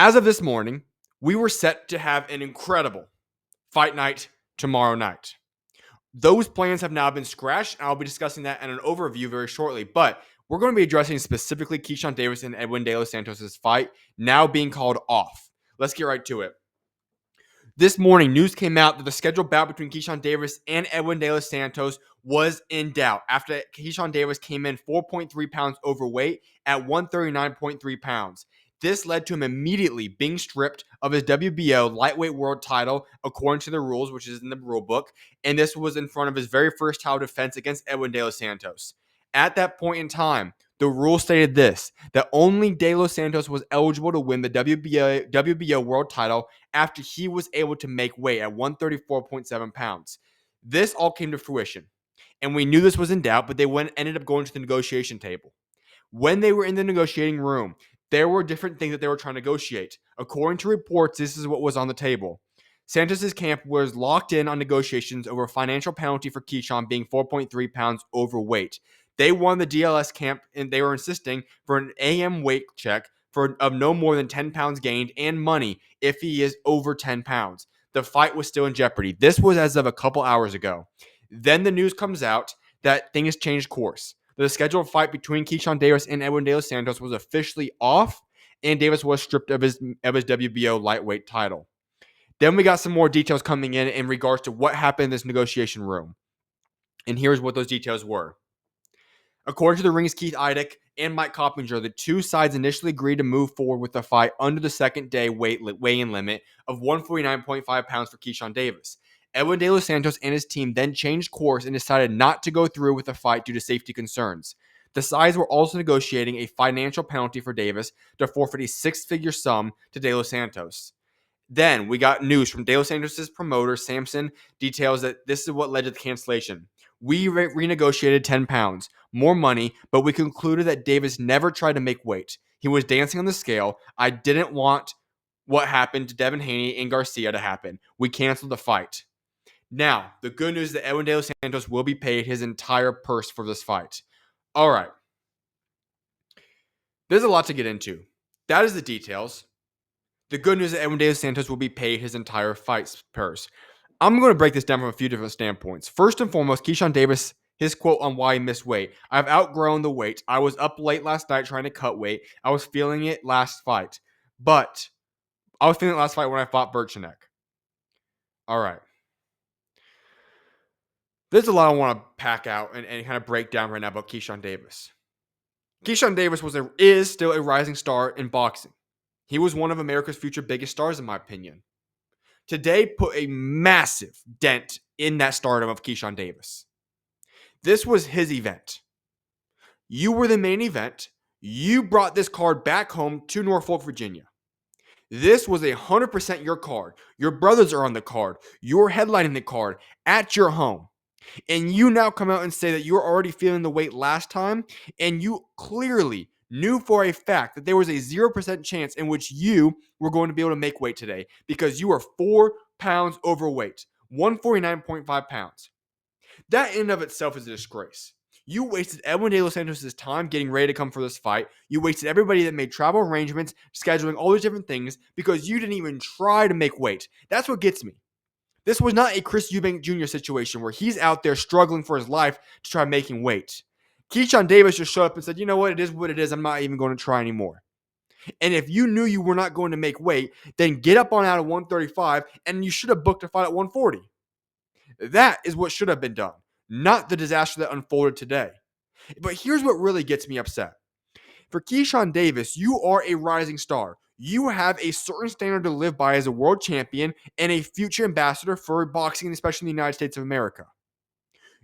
As of this morning, we were set to have an incredible fight night tomorrow night. Those plans have now been scratched, and I'll be discussing that in an overview very shortly. But we're going to be addressing specifically Keyshawn Davis and Edwin De Los Santos' fight now being called off. Let's get right to it. This morning, news came out that the scheduled bout between Keyshawn Davis and Edwin De Los Santos was in doubt after Keyshawn Davis came in 4.3 pounds overweight at 139.3 pounds. This led to him immediately being stripped of his WBO lightweight world title according to the rules, which is in the rule book, and this was in front of his very first title defense against Edwin De Los Santos. At that point in time, the rule stated this, that only De Los Santos was eligible to win the WBO world title after he was able to make weight at 134.7 pounds. This all came to fruition, and we knew this was in doubt, but they ended up going to the negotiation table. When they were in the negotiating room, there were different things that they were trying to negotiate. According to reports, this is what was on the table. Santos' camp was locked in on negotiations over a financial penalty for Keyshawn being 4.3 pounds overweight. They won the DLS camp, and they were insisting for an AM weight check of no more than 10 pounds gained and money if he is over 10 pounds. The fight was still in jeopardy. This was as of a couple hours ago. Then the news comes out that things changed course. The scheduled fight between Keyshawn Davis and Edwin De Los Santos was officially off, and Davis was stripped of his WBO lightweight title. Then we got some more details coming in regards to what happened in this negotiation room. And here's what those details were. According to the ring's Keith Idec and Mike Coppinger, the two sides initially agreed to move forward with the fight under the second day weigh-in limit of 149.5 pounds for Keyshawn Davis. Edwin De Los Santos and his team then changed course and decided not to go through with the fight due to safety concerns. The sides were also negotiating a financial penalty for Davis to forfeit a six-figure sum to De Los Santos. Then we got news from De Los Santos' promoter, Samson, details that this is what led to the cancellation. We renegotiated 10 pounds, more money, but we concluded that Davis never tried to make weight. He was dancing on the scale. I didn't want what happened to Devin Haney and Garcia to happen. We canceled the fight. Now, the good news is that Edwin De Los Santos will be paid his entire purse for this fight. All right. There's a lot to get into. That is the details. The good news is that Edwin De Los Santos will be paid his entire fight purse. I'm going to break this down from a few different standpoints. First and foremost, Keyshawn Davis, his quote on why he missed weight. I've outgrown the weight. I was up late last night trying to cut weight. I was feeling it last fight. But I was feeling it last fight when I fought Birchinek. All right. There's a lot I want to pack out and kind of break down right now about Keyshawn Davis. Keyshawn Davis is still a rising star in boxing. He was one of America's future biggest stars, in my opinion. Today put a massive dent in that stardom of Keyshawn Davis. This was his event. You were the main event. You brought this card back home to Norfolk, Virginia. This was 100% your card. Your brothers are on the card. You're headlining the card at your home. And you now come out and say that you were already feeling the weight last time, and you clearly knew for a fact that there was a 0% chance in which you were going to be able to make weight today because you were 4 pounds overweight, 149.5 pounds. That in and of itself is a disgrace. You wasted Edwin De Los Santos' time getting ready to come for this fight. You wasted everybody that made travel arrangements, scheduling all these different things because you didn't even try to make weight. That's what gets me. This was not a Chris Eubank Jr. situation where he's out there struggling for his life to try making weight. Keyshawn Davis just showed up and said, you know what, it is what it is. I'm not even going to try anymore. And if you knew you were not going to make weight, then get up on out of 135 and you should have booked a fight at 140. That is what should have been done, not the disaster that unfolded today. But here's what really gets me upset. For Keyshawn Davis, you are a rising star. You have a certain standard to live by as a world champion and a future ambassador for boxing, especially in the United States of America.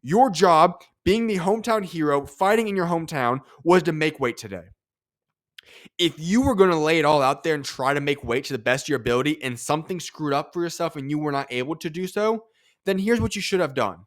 Your job, being the hometown hero, fighting in your hometown, was to make weight today. If you were going to lay it all out there and try to make weight to the best of your ability and something screwed up for yourself and you were not able to do so, then here's what you should have done.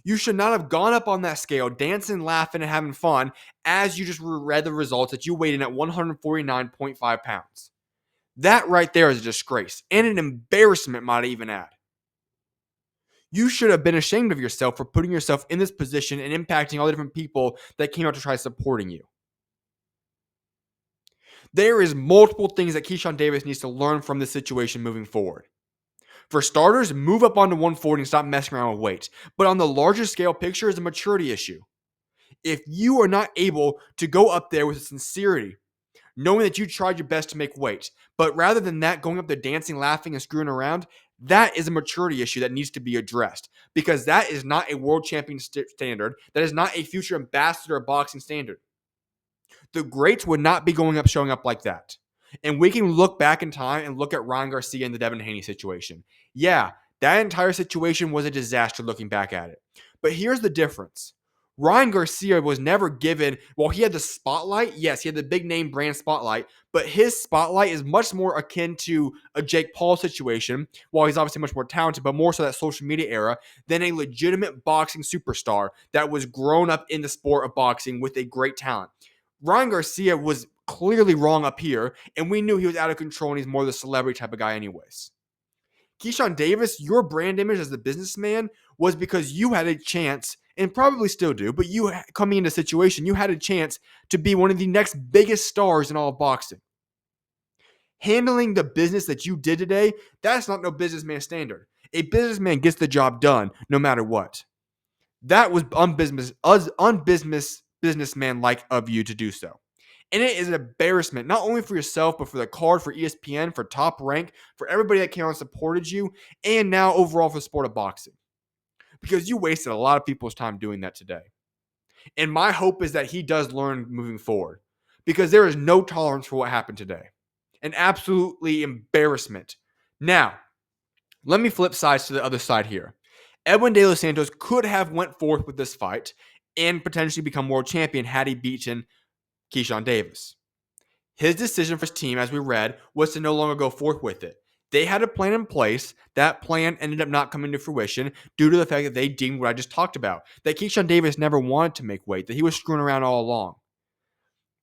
You should not have gone up on that scale, dancing, laughing, and having fun as you just read the results that you weighed in at 149.5 pounds. That right there is a disgrace and an embarrassment, might I even add. You should have been ashamed of yourself for putting yourself in this position and impacting all the different people that came out to try supporting you. There is multiple things that Keyshawn Davis needs to learn from this situation moving forward. For starters, move up onto 140 and stop messing around with weight. But on the larger scale picture is a maturity issue. If you are not able to go up there with sincerity, knowing that you tried your best to make weight, but rather than that, going up there dancing, laughing, and screwing around, that is a maturity issue that needs to be addressed, because that is not a world champion standard. That is not a future ambassador of boxing standard. The greats would not be showing up like that. And we can look back in time and look at Ryan Garcia and the Devin Haney situation. Yeah, that entire situation was a disaster looking back at it. But here's the difference. Ryan Garcia was never given, while he had the spotlight, yes, he had the big name brand spotlight, but his spotlight is much more akin to a Jake Paul situation, while he's obviously much more talented, but more so that social media era, than a legitimate boxing superstar that was grown up in the sport of boxing with a great talent. Ryan Garcia was clearly wrong up here, and we knew he was out of control and he's more the celebrity type of guy anyways. Keyshawn Davis, your brand image as a businessman was because you had a chance, and probably still do, but you coming into a situation, you had a chance to be one of the next biggest stars in all of boxing. Handling the business that you did today, that's not no businessman standard. A businessman gets the job done no matter what. That was businessman-like of you to do so. And it is an embarrassment, not only for yourself, but for the card, for ESPN, for Top Rank, for everybody that came out and supported you, and now overall for the sport of boxing. Because you wasted a lot of people's time doing that today. And my hope is that he does learn moving forward. Because there is no tolerance for what happened today. An absolutely embarrassment. Now, let me flip sides to the other side here. Edwin De Los Santos could have went forth with this fight and potentially become world champion had he beaten Keyshawn Davis. His decision for his team, as we read, was to no longer go forth with it. They had a plan in place. That plan ended up not coming to fruition due to the fact that they deemed what I just talked about, that Keyshawn Davis never wanted to make weight, that he was screwing around all along.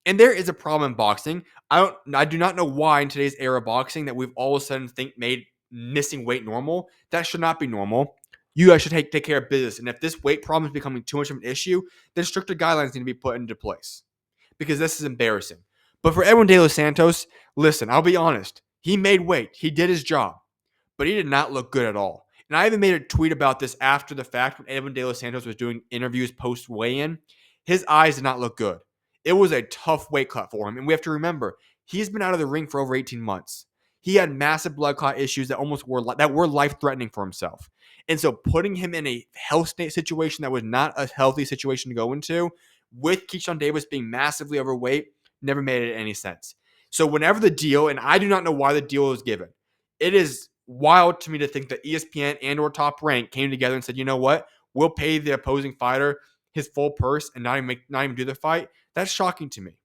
And there is a problem in boxing. I do not know why in today's era of boxing that we've all of a sudden made missing weight normal. That should not be normal. You guys should take care of business. And if this weight problem is becoming too much of an issue, then stricter guidelines need to be put into place. Because this is embarrassing. But for Edwin De Los Santos, listen, I'll be honest. He made weight. He did his job. But he did not look good at all. And I even made a tweet about this after the fact when Edwin De Los Santos was doing interviews post weigh-in. His eyes did not look good. It was a tough weight cut for him. And we have to remember, he's been out of the ring for over 18 months. He had massive blood clot issues that were life-threatening for himself. And so putting him in a health situation that was not a healthy situation to go into, with Keyshawn Davis being massively overweight, never made any sense. So whenever the deal, and I do not know why the deal was given, it is wild to me to think that ESPN and or Top Rank came together and said, you know what, we'll pay the opposing fighter his full purse and not even do the fight. That's shocking to me.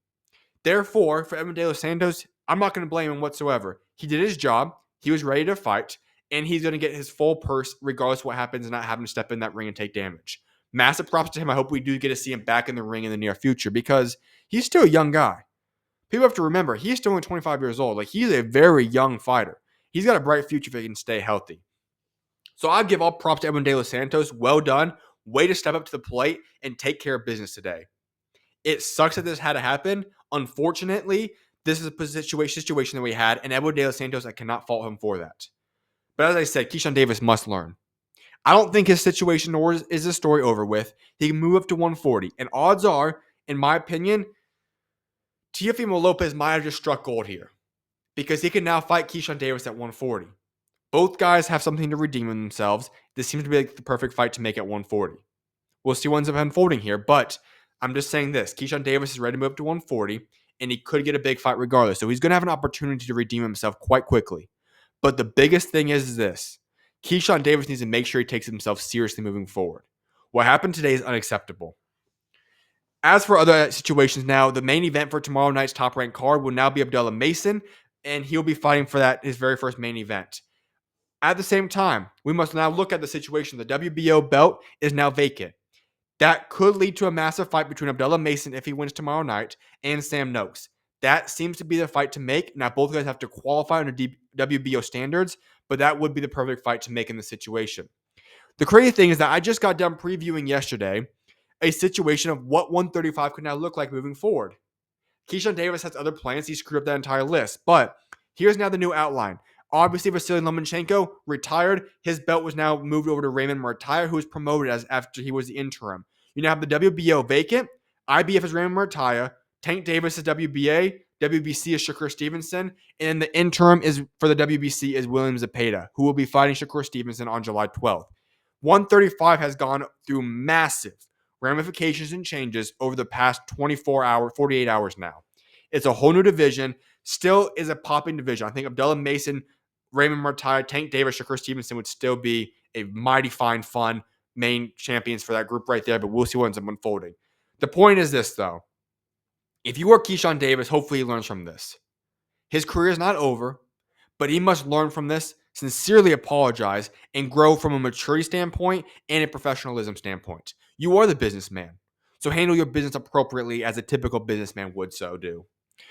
Therefore, for Edwin De Los Santos, I'm not going to blame him whatsoever. He did his job. He was ready to fight, and he's going to get his full purse regardless of what happens and not having to step in that ring and take damage. Massive props to him. I hope we do get to see him back in the ring in the near future because he's still a young guy. People have to remember, he's still only 25 years old. Like, he's a very young fighter. He's got a bright future if he can stay healthy. So I give all props to Edwin De Los Santos. Well done. Way to step up to the plate and take care of business today. It sucks that this had to happen. Unfortunately, this is a situation that we had, and Edwin De Los Santos, I cannot fault him for that. But as I said, Keyshawn Davis must learn. I don't think his situation nor is his story over with. He can move up to 140. And odds are, in my opinion, Teofimo Lopez might have just struck gold here. Because he can now fight Keyshawn Davis at 140. Both guys have something to redeem in themselves. This seems to be like the perfect fight to make at 140. We'll see what ends up unfolding here. But I'm just saying this. Keyshawn Davis is ready to move up to 140. And he could get a big fight regardless. So he's going to have an opportunity to redeem himself quite quickly. But the biggest thing is this. Keyshawn Davis needs to make sure he takes himself seriously moving forward. What happened today is unacceptable. As for other situations now, the main event for tomorrow night's Top Rank card will now be Abdullah Mason, and he'll be fighting for his very first main event. At the same time, we must now look at the situation. The WBO belt is now vacant. That could lead to a massive fight between Abdullah Mason, if he wins tomorrow night, and Sam Noakes. That seems to be the fight to make. Now, both guys have to qualify under WBO standards, but that would be the perfect fight to make in this situation. The crazy thing is that I just got done previewing yesterday a situation of what 135 could now look like moving forward. Keyshawn Davis has other plans. He screwed up that entire list. But here's now the new outline. Obviously, Vasily Lomachenko retired. His belt was now moved over to Raymond Martire, who was promoted as after he was the interim. You now have the WBO vacant. IBF is Raymond Martire. Tank Davis is WBA. WBC is Shakur Stevenson. And the interim is for the WBC is William Zepeda, who will be fighting Shakur Stevenson on July 12th. 135 has gone through massive ramifications and changes over the past 48 hours now. It's a whole new division. Still is a popping division. I think Abdullah Mason, Raymond Martire, Tank Davis, Shakur Stevenson would still be a mighty fine, fun main champions for that group right there, but we'll see what ends up unfolding. The point is this, though. If you are Keyshawn Davis, hopefully he learns from this. His career is not over, but he must learn from this, sincerely apologize, and grow from a maturity standpoint and a professionalism standpoint. You are the businessman, so handle your business appropriately as a typical businessman would so do.